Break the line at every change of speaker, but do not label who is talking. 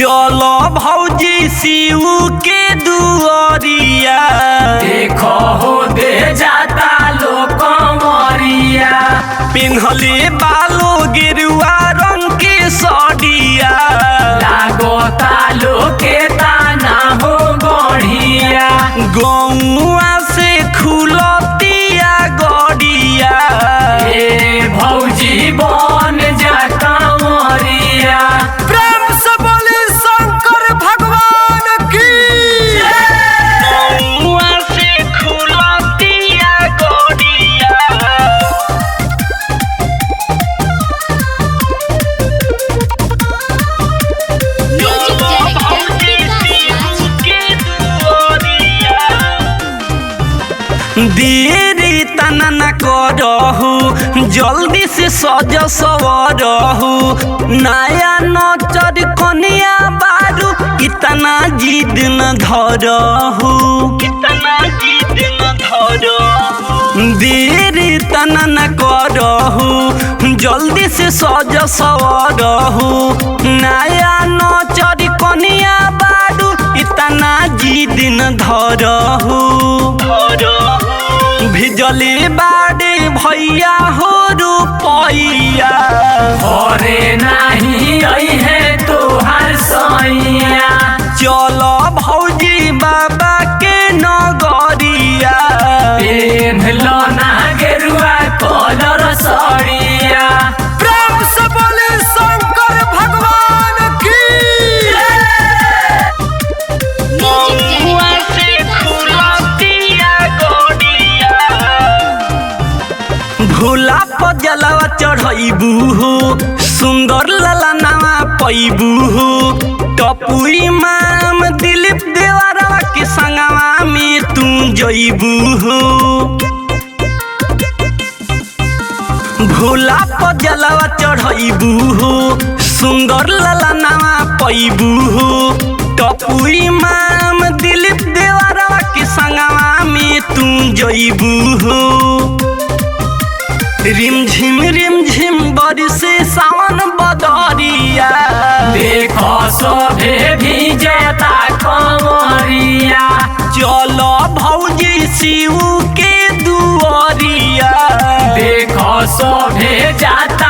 चलो भौजी शिव के दुआरिया
देखो हो दे जाता लोग कंवरिया।
पिन्हले बालो गेरुआ रंग के सड़िया
लागो तालो के ताना हो बढ़िया।
गौआ से खुलतिया गड़िया
ए भौजी बन जा कंवरिया।
प्रेम से बोली शंकर भगवान की।
गौआ से खुलतिया गड़िया देरी तना न करहु जल्दी से सज सवरहु नया नचर कनिया बारू इतना जिद न धरहु देरी तना न करहु जल्दी से सज सवरहु नया नचर कनिया बारू इतना जिद न धरहु भिजले बाड़े भैया हो रुपैया
अरे नहीं आई है तोहार सैया।
चलो भौजी बाबा के नगरिया
पेन लो ना गेरुआ कलर सड़िया।
प्रेम से बोली शंकर भगवान की।
गौआ से खुलतिया गड़िया भोला पर जलवा चढ़ैबू हो सुंदर ललनावा पैबू हो टपुई माम दिलीप देवरवा के संगवा में तू जइबू हो भोला पर जलवा चढ़ैबू हो सुंदर ललनावा पैबू हो टपुई माम दिलीप देवरवा के संगवा में तू जइबू हो रिमझिम बरसे सावन बदरिया
देखो सभे भी जाता कंवरिया।
चलो भौजी शिव के दुआरिया
देखो सभे जाता